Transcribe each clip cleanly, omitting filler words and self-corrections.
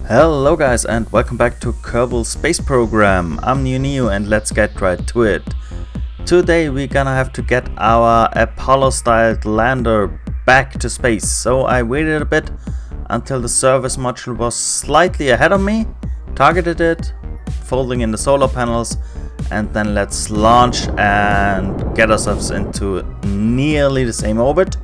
Hello guys and welcome back to Kerbal Space Program. I'm Neo and let's get right to it. Today we're gonna have to get our Apollo-styled lander back to space. So I waited a bit until the service module was slightly ahead of me, targeted it, folding in the solar panels, and then let's launch and get ourselves into nearly the same orbit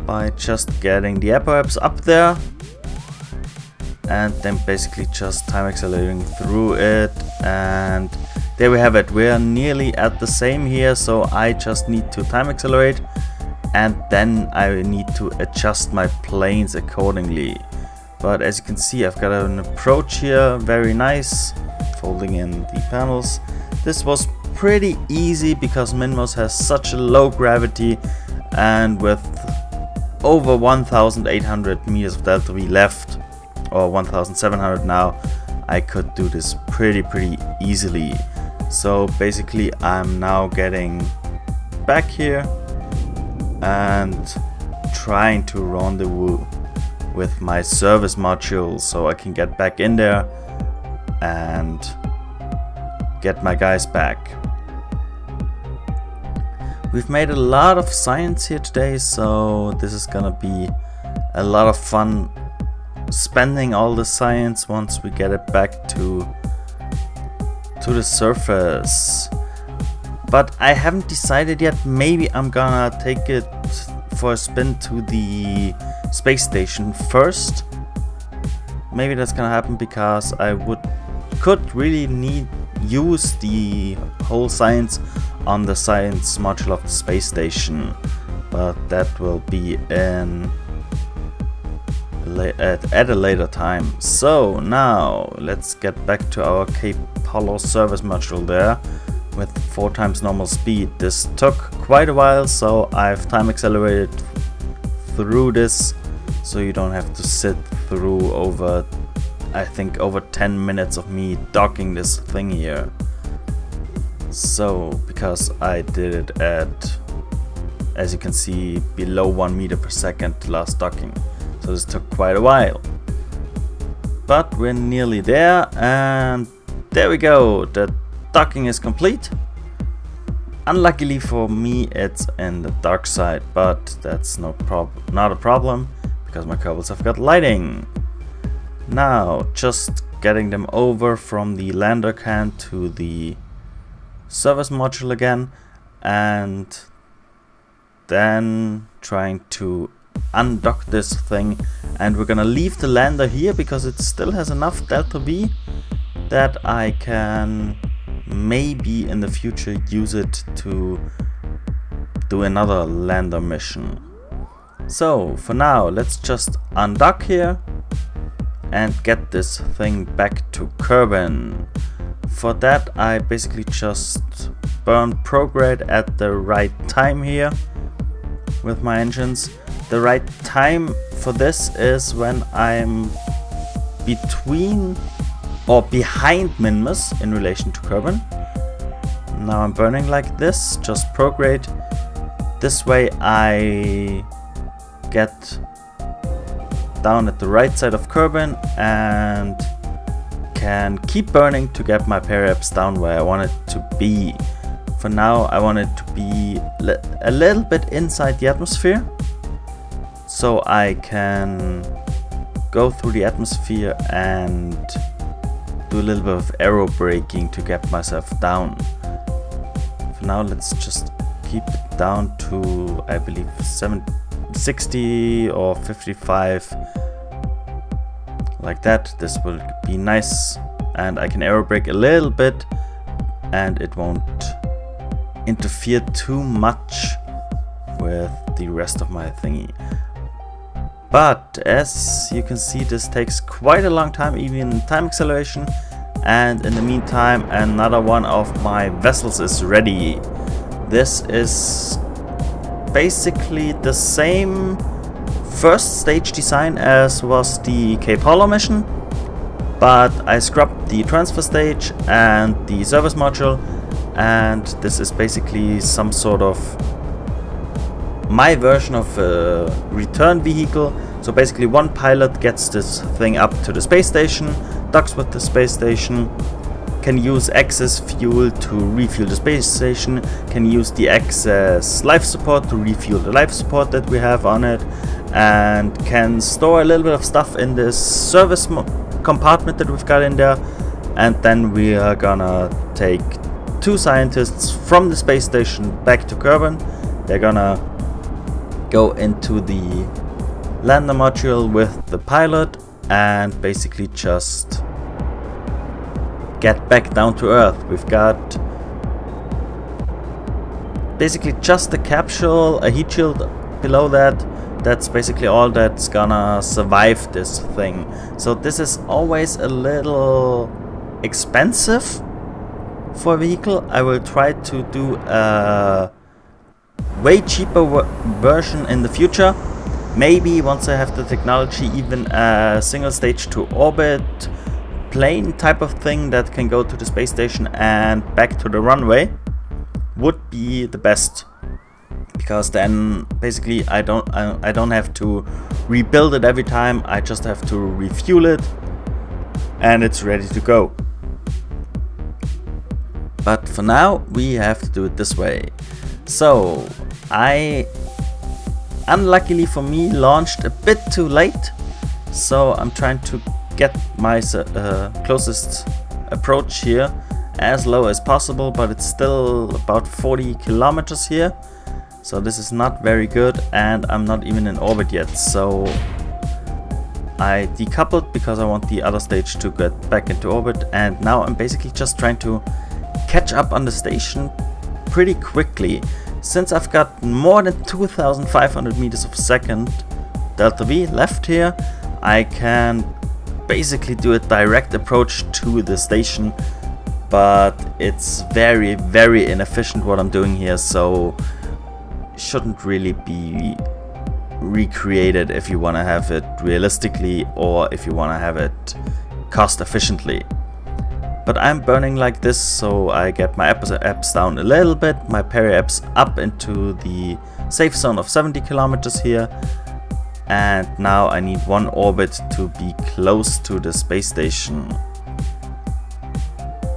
by just getting the apoapse up there. And then basically just time accelerating through it, and there we have it. We're nearly at the same here, so I just need to time accelerate and then I need to adjust my planes accordingly. But as you can see, I've got an approach here, very nice, folding in the panels. This was pretty easy because Minmus has such a low gravity, and with over 1,800 meters of delta V left, or 1,700 now, I could do this pretty easily. So basically I'm now getting back here and trying to rendezvous with my service module so I can get back in there and get my guys back. We've made a lot of science here today, so this is gonna be a lot of fun spending all the science once we get it back to the surface. But I haven't decided yet. Maybe I'm gonna take it for a spin to the space station first. Maybe that's gonna happen because I could really use the whole science on the science module of the space station, but that will be at a later time. So now let's get back to our Apollo service module there with 4 times normal speed. This took quite a while, so I've time accelerated through this so you don't have to sit through over, I think, over 10 minutes of me docking this thing here. So because I did it at, as you can see, below 1 meter per second last docking. So this took quite a while, but we're nearly there, and there we go. The docking is complete. Unluckily for me, it's in the dark side, but that's not a problem because my Kerbals have got lighting. Now just getting them over from the lander can to the service module again, and then trying to undock this thing, and we're gonna leave the lander here because it still has enough delta V that I can maybe in the future use it to do another lander mission. So for now let's just undock here and get this thing back to Kerbin. For that I basically just burn prograde at the right time here with my engines. The right time for this is when I'm between or behind Minmus in relation to Kerbin. Now I'm burning like this, just prograde. This way I get down at the right side of Kerbin and can keep burning to get my periaps down where I want it to be. For now I want it to be a little bit inside the atmosphere, so I can go through the atmosphere and do a little bit of aero braking to get myself down. For now let's just keep it down to, I believe, 60 or 55, like that. This will be nice, and I can aero brake a little bit and it won't interfere too much with the rest of my thingy. But as you can see, this takes quite a long time, even in time acceleration, and in the meantime another one of my vessels is ready. This is basically the same first stage design as was the Apollo mission, but I scrubbed the transfer stage and the service module and this is basically some sort of my version of a return vehicle. So basically one pilot gets this thing up to the space station, docks with the space station, can use excess fuel to refuel the space station, can use the excess life support to refuel the life support that we have on it, and can store a little bit of stuff in this service compartment that we've got in there. And then we are gonna take 2 scientists from the space station back to Kerbin. They're gonna go into the lander module with the pilot and basically just get back down to Earth. We've got basically just the capsule, a heat shield below that. That's basically all that's gonna survive this thing. So this is always a little expensive for a vehicle. I will try to do a way cheaper version in the future. Maybe once I have the technology, even a single stage to orbit plane type of thing that can go to the space station and back to the runway would be the best, because then basically I don't have to rebuild it every time. I just have to refuel it and it's ready to go. But for now we have to do it this way. So I, unluckily for me, launched a bit too late, so I'm trying to get my closest approach here as low as possible, but it's still about 40 kilometers here, so this is not very good, and I'm not even in orbit yet. So I decoupled because I want the other stage to get back into orbit, and now I'm basically just trying to catch up on the station pretty quickly. Since I've got more than 2,500 meters per second delta V left here, I can basically do a direct approach to the station, but it's very, very inefficient what I'm doing here, so shouldn't really be recreated if you want to have it realistically or if you want to have it cost efficiently. But I'm burning like this, so I get my apps down a little bit, my peri apps up into the safe zone of 70 kilometers here, and now I need one orbit to be close to the space station.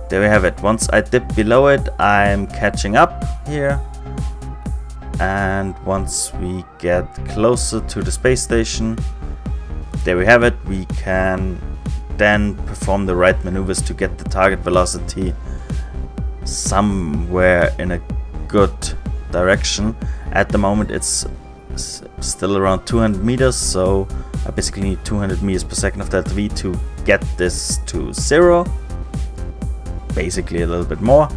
There we have it. Once I dip below it, I'm catching up here, and once we get closer to the space station, there we have it. We can then perform the right maneuvers to get the target velocity somewhere in a good direction. At the moment it's still around 200 meters, so I basically need 200 meters per second of delta V to get this to 0, basically a little bit more.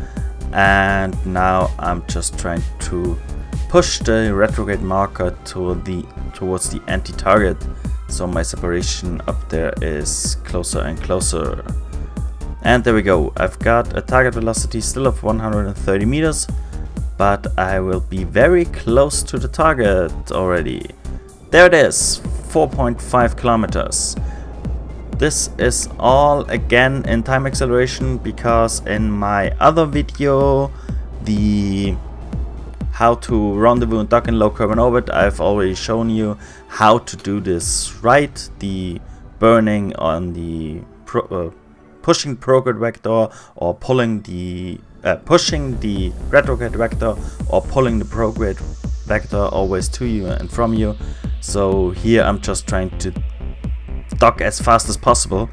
And now I'm just trying to push the retrograde marker towards the anti-target, so my separation up there is closer and closer. And there we go. I've got a target velocity still of 130 meters, but I will be very close to the target already. There it is, 4.5 kilometers. This is all again in time acceleration, because in my other video, the how to rendezvous and dock in low Kerbin orbit, I've already shown you how to do this right. The burning on the pushing prograde vector, or pulling the pushing the retrograde vector, or pulling the prograde vector always to you and from you. So here I'm just trying to dock as fast as possible.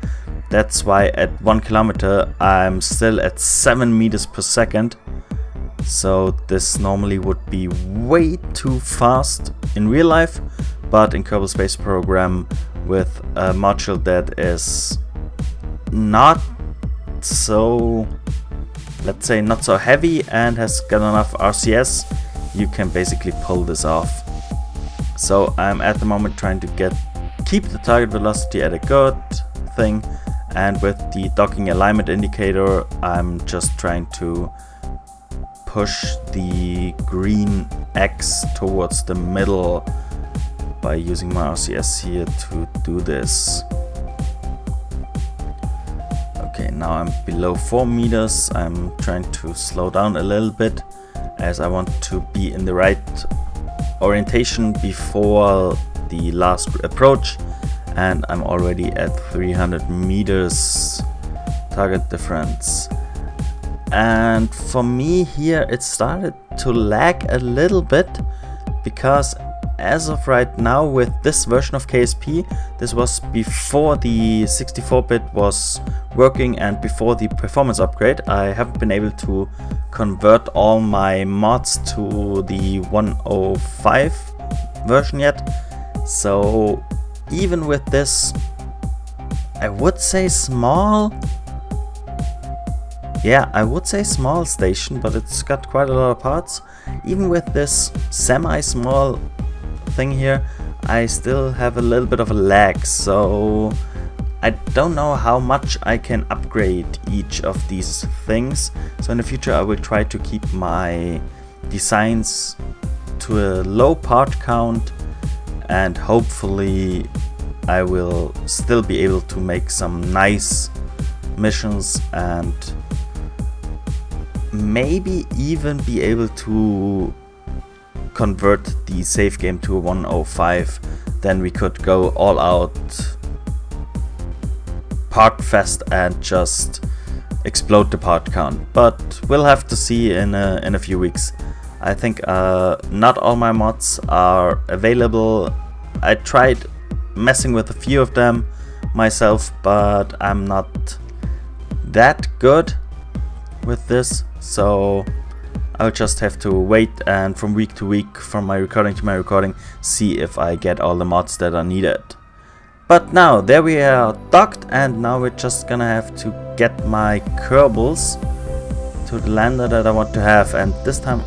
That's why at 1 kilometer I'm still at 7 meters per second. So this normally would be way too fast in real life, but in Kerbal Space Program, with a module that is not so, let's say, not so heavy and has got enough RCS, you can basically pull this off. So I'm at the moment trying to keep the target velocity at a good thing, and with the docking alignment indicator I'm just trying to push the green X towards the middle by using my RCS here to do this. Okay, now I'm below 4 meters. I'm trying to slow down a little bit as I want to be in the right orientation before the last approach, and I'm already at 300 meters target difference. And for me here it started to lag a little bit, because as of right now with this version of KSP, this was before the 64-bit was working and before the performance upgrade. I haven't been able to convert all my mods to the 105 version yet. So even with this, I would say small, I would say small station, but it's got quite a lot of parts. Even with this semi-small thing here, I still have a little bit of a lag, so I don't know how much I can upgrade each of these things. So in the future I will try to keep my designs to a low part count, and hopefully I will still be able to make some nice missions and maybe even be able to convert the save game to a 105. Then we could go all out part fest and just explode the part count, but we'll have to see in a few weeks. I think not all my mods are available. I tried messing with a few of them myself, but I'm not that good with this, so I'll just have to wait and from week to week, from my recording to my recording, see if I get all the mods that are needed. But now, there we are docked, and now we're just gonna have to get my Kerbals to the lander that I want to have, and this time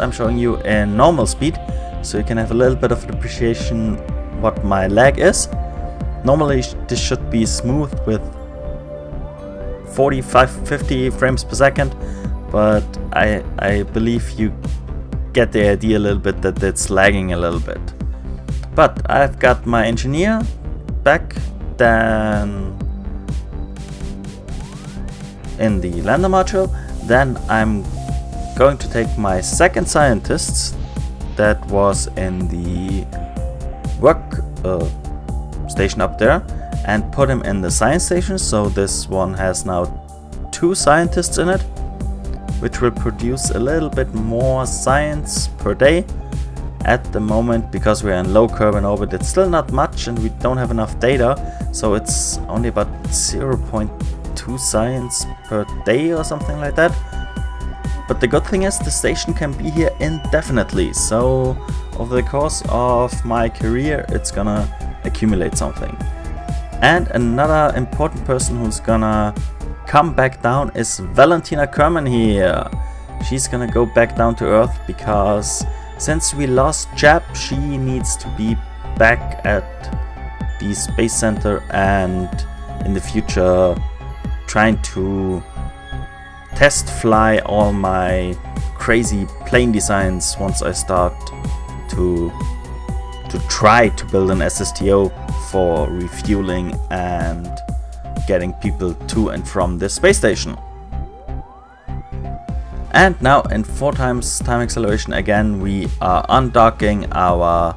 I'm showing you in normal speed, so you can have a little bit of an appreciation what my lag is. Normally this should be smooth with 45-50 frames per second, but I believe you get the idea a little bit that it's lagging a little bit. But I've got my engineer back then in the lander module. Then I'm going to take my second scientist that was in the work station up there and put him in the science station. So this one has now 2 scientists in it, which will produce a little bit more science per day. At the moment, because we're in low Kerbin orbit, it's still not much and we don't have enough data, so it's only about 0.2 science per day or something like that. But the good thing is the station can be here indefinitely, so over the course of my career it's gonna accumulate something. And another important person who's gonna come back down is Valentina Kerman here. She's gonna go back down to Earth because since we lost Jap, she needs to be back at the Space Center and in the future trying to test fly all my crazy plane designs once I start to try to build an SSTO for refueling and getting people to and from the space station. And now in 4 times time acceleration again, we are undocking our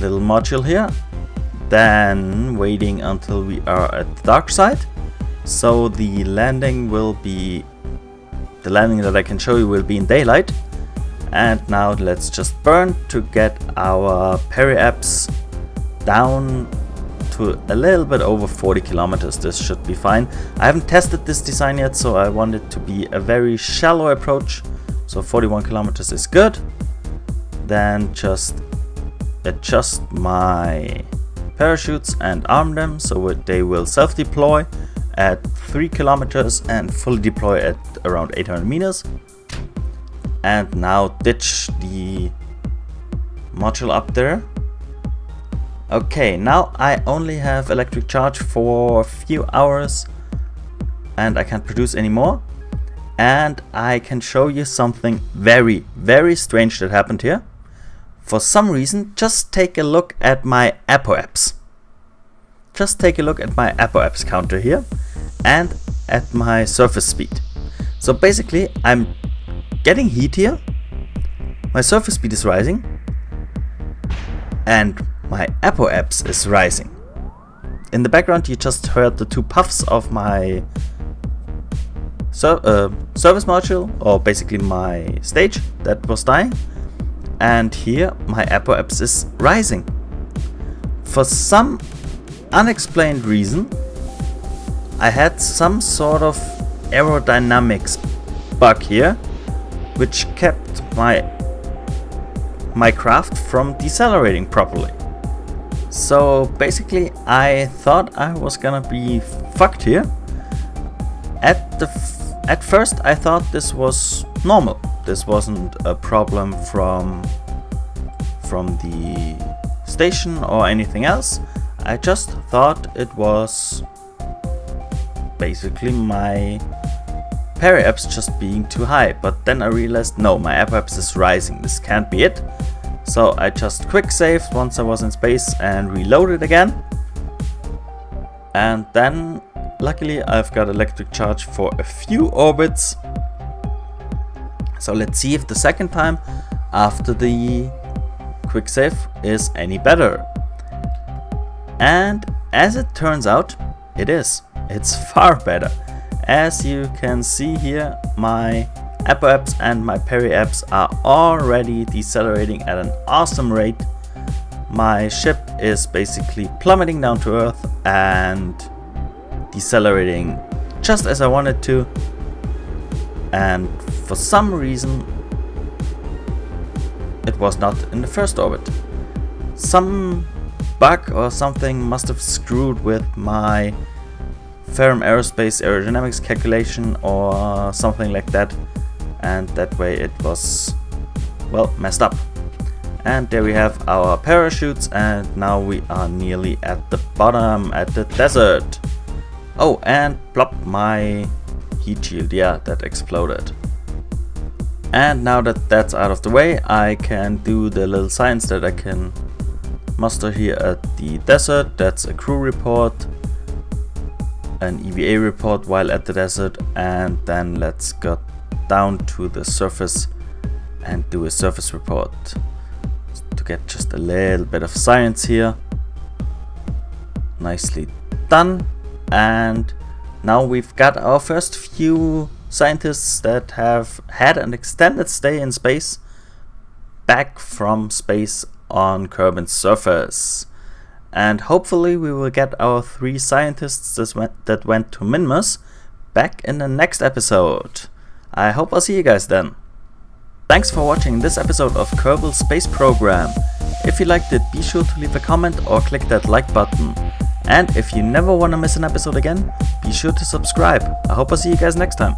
little module here, then waiting until we are at the dark side. So the landing that I can show you will be in daylight. And now let's just burn to get our periapse down to a little bit over 40 kilometers. This should be fine. I haven't tested this design yet, so I want it to be a very shallow approach. So 41 kilometers is good. Then just adjust my parachutes and arm them so they will self-deploy at 3 kilometers and fully deploy at around 800 meters. And now ditch the module up there. Okay, now I only have electric charge for a few hours and I can't produce anymore. And I can show you something very, very strange that happened here. For some reason, just take a look at my apoapse. Just take a look at my apoapse counter here. And at my surface speed. So basically I'm getting heat here, my surface speed is rising, and my apoapse is rising. In the background you just heard the 2 puffs of my service module, or basically my stage that was dying, and here my apoapse is rising. For some unexplained reason I had some sort of aerodynamics bug here, which kept my craft from decelerating properly. So basically I thought I was gonna be fucked here. At first I thought this was normal. This wasn't a problem from the station or anything else. I just thought it was basically my periapse just being too high, but then I realized no, my apoapse is rising, this can't be it. So I just quick saved once I was in space and reloaded again, and then luckily I've got electric charge for a few orbits. So let's see if the second time after the quick save is any better. And as it turns out, it is. It's far better. As you can see here, my apoapse and my periapse are already decelerating at an awesome rate. My ship is basically plummeting down to Earth and decelerating just as I wanted to. And for some reason it was not in the first orbit. Some bug or something must have screwed with my Ferrum Aerospace aerodynamics calculation or something like that, and that way it was, well, messed up. And there we have our parachutes, and now we are nearly at the bottom, at the desert. Oh, and plop, my heat shield, yeah, that exploded. And now that that's out of the way, I can do the little science that I can muster here at the desert. That's a crew report, an EVA report while at the desert, and then let's go down to the surface and do a surface report to get just a little bit of science here. Nicely done. And now we've got our first few scientists that have had an extended stay in space back from space on Kerbin's surface. And hopefully we will get our 3 scientists that went to Minmus back in the next episode. I hope I'll see you guys then. Thanks for watching this episode of Kerbal Space Program. If you liked it, be sure to leave a comment or click that like button. And if you never want to miss an episode again, be sure to subscribe. I hope I'll see you guys next time.